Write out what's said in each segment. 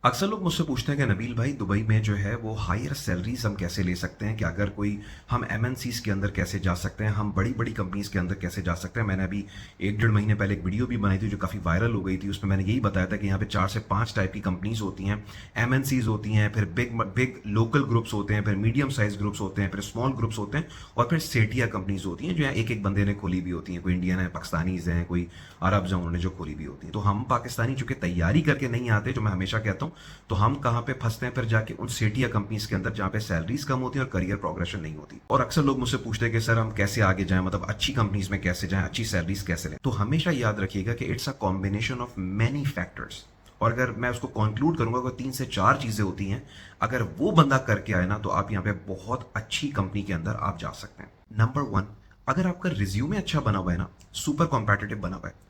अक्सर लोग मुझसे पूछते हैं कि नबील भाई दुबई में जो है वो हायर सैलरीज हम कैसे ले सकते हैं कि अगर कोई हम एमएनसीज के अंदर कैसे जा सकते हैं, हम बड़ी बड़ी कंपनीज के अंदर कैसे जा सकते हैं। मैंने अभी 1 डेढ़ महीने पहले एक वीडियो भी बनाई थी जो काफ़ी वायरल हो गई थी। उसमें मैंने यही बताया था कि यहाँ पे 4 से 5 टाइप की कंपनीज होती हैं। एमएनसीज होती हैं, फिर बिग बिग लोकल ग्रुप्स होते हैं, फिर मीडियम साइज ग्रुप्स होते हैं, फिर स्मॉल ग्रुप्स होते हैं, और फिर सेठिया कंपनीज होती हैं जो यहाँ एक एक बंदे ने खोली भी होती हैं। कोई इंडियन है, पाकिस्तानीज हैं, कोई अरब हैं, उन्होंने जो खोली भी होती हैं। तो हम पाकिस्तानी चूंकि तैयारी करके नहीं आते, जो मैं हमेशा कहता हूँ, तो हम कहाँ पे फंसते हैं फिर जाके उन सेठिया कंपनीज के अंदर जहाँ पे सैलरीज कम होती है और करियर प्रोग्रेशन नहीं होती। और अक्सर लोग मुझसे पूछते हैं कि सर हम कैसे आगे जाएं, मतलब अच्छी कंपनीज में कैसे जाएं, अच्छी सैलरीज कैसे लें। तो हमेशा याद रखिएगा कि it's a combination of many factors. और अगर मैं उसको कंक्लूड करूंगा तो 3 से 4 चीजें होती हैं। अगर वो बंदा करके आए ना तो आप यहाँ पे बहुत अच्छी कंपनी के अंदर आप जा सकते हैं। नंबर 1, अगर आपका रिज्यूमे अच्छा बना हुआ है ना, सुपर कॉम्पिटिटिव बना हुआ है,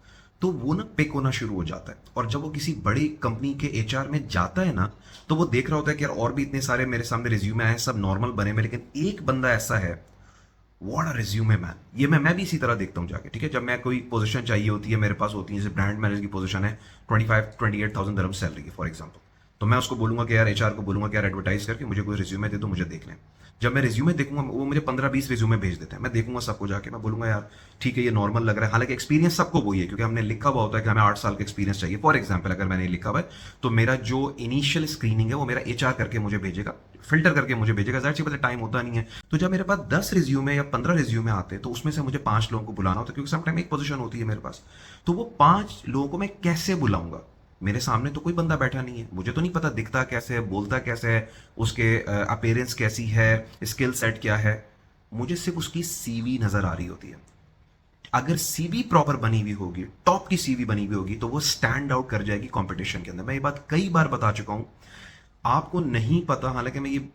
तो वो ना पिक होना शुरू हो जाता है। और जब वो किसी बड़ी कंपनी के एचआर में जाता है ना, तो वो देख रहा होता है कि यार और भी इतने सारे मेरे सामने रिज्यूमे आए हैं, सब नॉर्मल बने में, लेकिन एक बंदा ऐसा है, व्हाट अ रिज्यूमे मैन। ये मैं भी इसी तरह देखता हूँ जाके। ठीक है, जब मैं कोई पोजीशन चाहिए होती है, मेरे पास होती है, जैसे ब्रांड मैनेजर की पोजीशन है, 25-28,000 दरम सैलरी की फॉर एग्जाम्पल, तो मैं उसको बोलूंगा कि यार एचआर को बोलूंगा कि यार एडवर्टाइज करके मुझे कोई रिज्यूमे दे दो, मुझे देख लें। जब मैं रिज्यूमे देखूंगा, वो मुझे 15-20 रिज्यूमे भेज देते हैं, मैं देखूंगा सबको जाके, मैं बोलूंगा यार ठीक है ये नॉर्मल लग रहा है। हालांकि एक्सपीरियंस सबको वही है, क्योंकि हमने लिखा हुआ होता है कि हमें 8 साल का एक्सपीरियंस चाहिए फॉर एग्जाम्पल। अगर मैंने लिखा हुआ है तो मेरा जो इनिशियल स्क्रीनिंग है वो मेरा एचआर करके मुझे भेजेगा, फिल्टर करके मुझे भेजेगा। जाहिर सी बात है टाइम होता नहीं है। तो जब मेरे पास 10 रिज्यूमे या 15 रिज्यूमे आते हैं, तो उसमें से मुझे 5 लोगों को बुलाना होता है, क्योंकि समटाइम एक पोजीशन होती है मेरे पास। तो वो 5 लोगों को मैं कैसे बुलाऊंगा? मेरे सामने तो कोई बंदा बैठा नहीं है, मुझे तो नहीं पता दिखता कैसे है, बोलता कैसे है, उसके अपीयरेंस कैसी है, स्किल सेट क्या है। मुझे सिर्फ उसकी सीवी नजर आ रही होती है। अगर सीवी प्रॉपर बनी हुई होगी, टॉप की सीवी बनी हुई होगी, तो वो स्टैंड आउट कर जाएगी कंपटीशन के अंदर। मैं ये बात कई बार बता चुका हूं, आपको नहीं पता, हालांकि मैं ये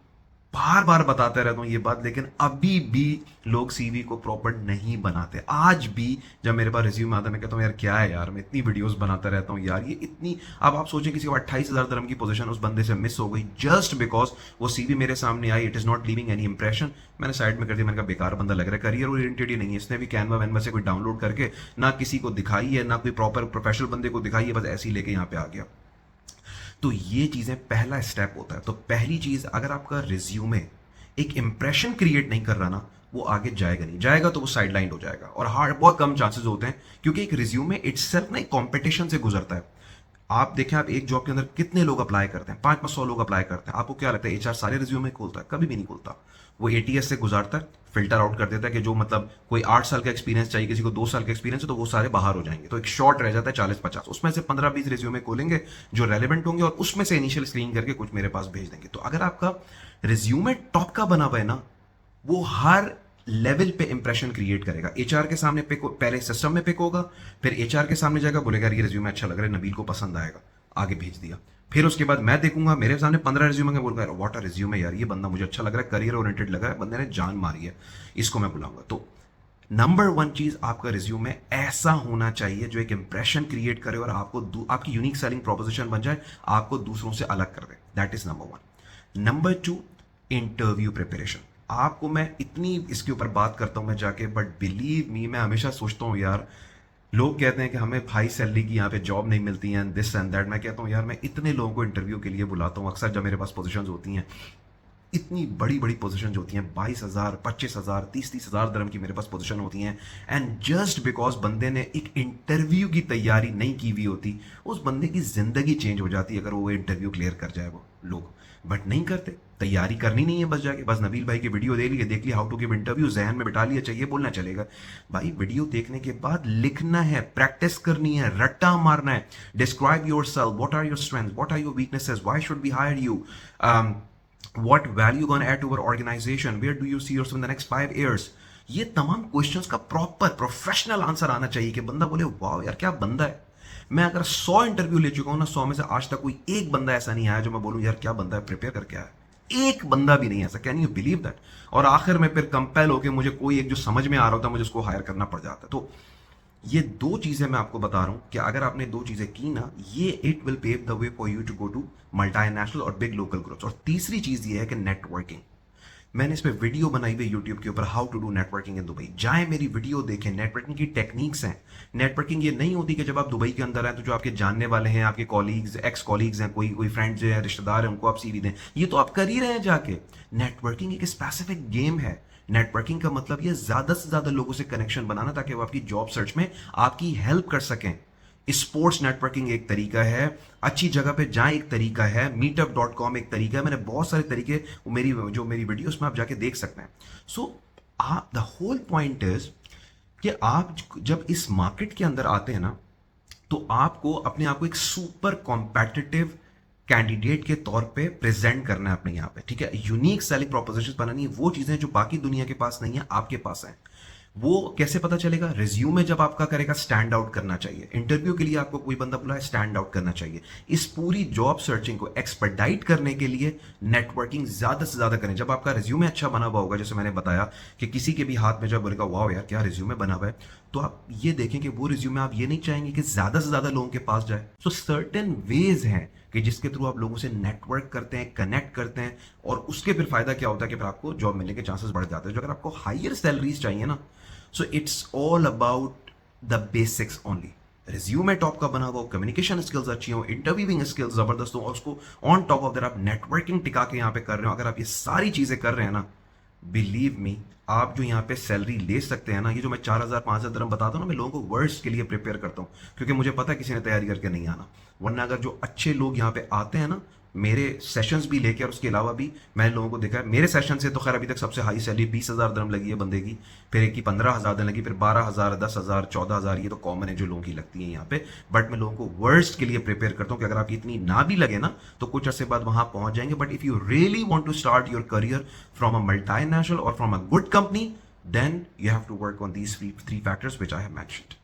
बार बार बताते रहता हूँ ये बात, लेकिन अभी भी लोग सीवी को प्रॉपर नहीं बनाते। आज भी जब मेरे पास रिज्यूम आता है, मैं कहता हूँ यार क्या है यार, मैं इतनी वीडियोस बनाता रहता हूँ यार, ये इतनी। अब आप सोचें किसी को 28,000 दरम की पोजीशन उस बंदे से मिस हो गई जस्ट बिकॉज वो सीवी मेरे सामने आई, it is not leaving any impression. मैंने साइड में कर दिया, मैंने कहा बेकार बंदा लग रहा है, करियर ओरिएंटेड ही नहीं है, इसने भी कैनवा वैनवा से कोई डाउनलोड करके ना किसी को दिखाई है, ना कोई प्रॉपर प्रोफेशनल बंदे को दिखाई है, बस ऐसे ही लेके यहाँ पे आ गया। तो ये चीजें पहला स्टेप होता है। तो पहली चीज, अगर आपका रिज्यूमे एक इंप्रेशन क्रिएट नहीं कर रहा ना, वो आगे जाएगा नहीं, जाएगा तो वो साइडलाइन हो जाएगा। और हार्ड बहुत कम चांसेस होते हैं, क्योंकि एक रिज्यूमे इटसेल्फ ना एक कंपटीशन से गुजरता है। आप देखें, आप एक जॉब के अंदर कितने लोग अप्लाई करते हैं, 500 लोग अप्लाई करते हैं। आपको क्या लगता है एचआर सारे रिज्यूमे खोलता है? कभी भी नहीं खोलता। वो एटीएस से गुजारता है, फिल्टर आउट कर देता है कि जो मतलब कोई 8 साल का एक्सपीरियंस चाहिए, किसी को 2 साल का एक्सपीरियंस है, तो वो सारे बाहर हो जाएंगे। तो एक शॉर्ट रह जाता है 40-50, उसमें से 15-20 रिज्यूमे खोलेंगे जो रेलिवेंट होंगे, और उसमें से इनिशियल स्क्रीन करके कुछ मेरे पास भेज देंगे। तो अगर आपका रिज्यूमे टॉप का बना हुआ है ना, वो हर लेवल पे इंप्रेशन क्रिएट करेगा। एचआर के सामने पिक, पहले सिस्टम में पिक होगा, फिर एचआर के सामने जाएगा, बोलेगा ये रिज्यूमे अच्छा लग रहा है, नबील को पसंद आएगा, आगे भेज दिया। फिर उसके बाद मैं देखूंगा, मेरे सामने 15 रिज्यूमे के, बोलूंगा व्हाट अ रिज्यूमे यार, ये बंदा मुझे अच्छा लग रहा है, करियर ओरिएंटेड लग रहा है, बंदे ने जान मारी है, इसको मैं बुलाऊंगा। तो नंबर 1 चीज, आपका रिज्यूमे ऐसा होना चाहिए जो एक इंप्रेशन क्रिएट करे और आपको आपकी यूनिक सेलिंग प्रोपोजिशन बन जाए, आपको दूसरों से अलग कर दे। That is number 1। Number 2, interview preparation. आपको मैं इतनी इसके ऊपर बात करता हूं मैं जाके, बट बिलीव मी, मैं हमेशा सोचता हूं यार, लोग कहते हैं कि हमें हाई सैलरी की यहाँ पे जॉब नहीं मिलती है, दिस एंड दैट। मैं कहता हूँ यार, मैं इतने लोगों को इंटरव्यू के लिए बुलाता हूँ अक्सर, जब मेरे पास पोजीशंस होती हैं, इतनी बड़ी बड़ी पोजीशन होती हैं, 22,000, 25,000, 30-30 हज़ार दरम की मेरे पास पोजीशन होती हैं। एंड जस्ट बिकॉज बंदे ने एक इंटरव्यू की तैयारी नहीं की हुई होती, उस बंदे की जिंदगी चेंज हो जाती है अगर वो इंटरव्यू क्लियर कर जाए। वो लोग बट नहीं करते, तैयारी करनी नहीं है, बस जाके बस नबील भाई की वीडियो देख ली हाउ टू गिव इंटरव्यू, जहन में बिठा लिया, चाहिए बोलना चलेगा। भाई वीडियो देखने के बाद लिखना है, प्रैक्टिस करनी है, रट्टा मारना है। Describe yourself, what are your strength, what are your weaknesses, why should be hire you, what value you gonna add to our organization, where do you see yourself in the next 5 years। ये तमाम questions का proper professional answer आना चाहिए कि बंदा बोले वाह यार क्या बंदा है। मैं अगर 100 इंटरव्यू ले चुका हूं ना, 100 में से आज तक कोई एक बंदा ऐसा नहीं आया जो मैं बोलूं यार क्या बंदा है, प्रिपेयर करके आया। एक बंदा भी नहीं ऐसा, कैन यू बिलीव दैट। और आखिर में फिर कंपेल होकर मुझे कोई एक जो समझ में आ रहा होता, मुझे उसको हायर करना पड़ जाता। तो ये 2 चीजें मैं आपको बता रहा हूं कि अगर आपने 2 चीजें की ना, ये it will pave the way for you to go to multinational और बिग लोकल ग्रुप्स। और तीसरी चीज ये है कि नेटवर्किंग। मैंने इस पे वीडियो बनाई हुई यूट्यूब के ऊपर, how to do networking in Dubai. जाएं मेरी वीडियो देखें, नेटवर्किंग की टेक्निक्स हैं। नेटवर्किंग ये नहीं होती कि जब आप दुबई के अंदर आए तो जो आपके जानने वाले हैं, आपके कॉलीग्स, एक्स कॉलीग्स हैं, कोई कोई फ्रेंड्स हैं, रिश्तेदार हैं, उनको आप सीवी दें। ये तो आप कर ही रहे हैं जाके। नेटवर्किंग एक स्पेसिफिक गेम है। नेटवर्किंग का मतलब ये ज्यादा से ज्यादा लोगों से कनेक्शन बनाना ताकि वो आपकी जॉब सर्च में आपकी हेल्प कर सकें। स्पोर्ट्स नेटवर्किंग एक तरीका है, अच्छी जगह पे जाएं एक तरीका है, मीटअप.com एक तरीका है। मैंने बहुत सारे तरीके मेरी वीडियोस में आप जाके देख सकते हैं। So the whole point is कि आप जब इस मार्केट के अंदर आते हैं ना, तो आपको अपने आप को एक सुपर कॉम्पिटिटिव कैंडिडेट के तौर पे प्रेजेंट करना है अपने यहाँ पे, ठीक है। यूनिक सेलिंग प्रोपोजिशन बनानी है, वो चीजें जो बाकी दुनिया के पास नहीं है आपके पास है। वो कैसे पता चलेगा? रिज्यूमे जब आपका करेगा, स्टैंड आउट करना चाहिए। इंटरव्यू के लिए आपको कोई बंदा बुलाए, स्टैंड आउट करना चाहिए। इस पूरी जॉब सर्चिंग को एक्सपर्टाइट करने के लिए नेटवर्किंग ज्यादा से ज्यादा करें। जब आपका रिज्यूमे अच्छा बना हुआ होगा, जैसे मैंने बताया कि किसी के भी हाथ में जब बोलेगा वाह यार क्या रिज्यूमे बना हुआ है, तो आप ये देखें कि वो रिज्यूमे आप ये नहीं चाहेंगे कि ज्यादा से ज्यादा लोगों के पास जाए। सो सर्टेन वेज हैं कि जिसके थ्रू आप लोगों से नेटवर्क करते हैं, कनेक्ट करते हैं, और उसके फिर फायदा क्या होता है कि फिर आपको जॉब मिलने के चांसेस बढ़ जाते हैं। जो अगर आपको हायर सैलरीज चाहिए ना, so it's all about the basics only. Resume top का बना हुआ, कम्युनिकेशन स्किल्स अच्छी हो, इंटरव्यूइंग स्किल्स जबरदस्त हो, और उसको ऑन टॉप ऑफ दैट आप नेटवर्किंग टिका के यहाँ पे कर रहे हो। अगर आप ये सारी चीजें कर रहे हैं ना, बिलीव मी, आप जो यहाँ पे सैलरी ले सकते हैं ना, ये जो मैं 4,000 5,000 दिरहम बताता हूँ ना, मैं लोगों को वर्ड्स के लिए प्रिपेयर करता हूँ, क्योंकि मुझे पता है किसी ने तैयारी करके नहीं आना। वरना अगर जो अच्छे लोग यहाँ पे आते हैं ना, मेरे सेशंस भी लेके और उसके अलावा भी मैंने लोगों को देखा है, मेरे सेशन से तो खैर अभी तक सबसे हाई सैलरी 20,000 दिरहम लगी है बंदे की, फिर एक की 15,000 दिन लगी, फिर 12,000, 10,000, 14,000, ये तो कॉमन है जो लोगों की लगती है यहाँ पे। बट मैं लोगों को वर्स्ट के लिए प्रिपेयर करता हूँ कि अगर आपकी इतनी ना भी लगे ना, तो कुछ अर्से बाद वहां पहुंच जाएंगे। But if you really want to start your career from a multinational और from a good company, then you have to work on these three factors which I have mentioned.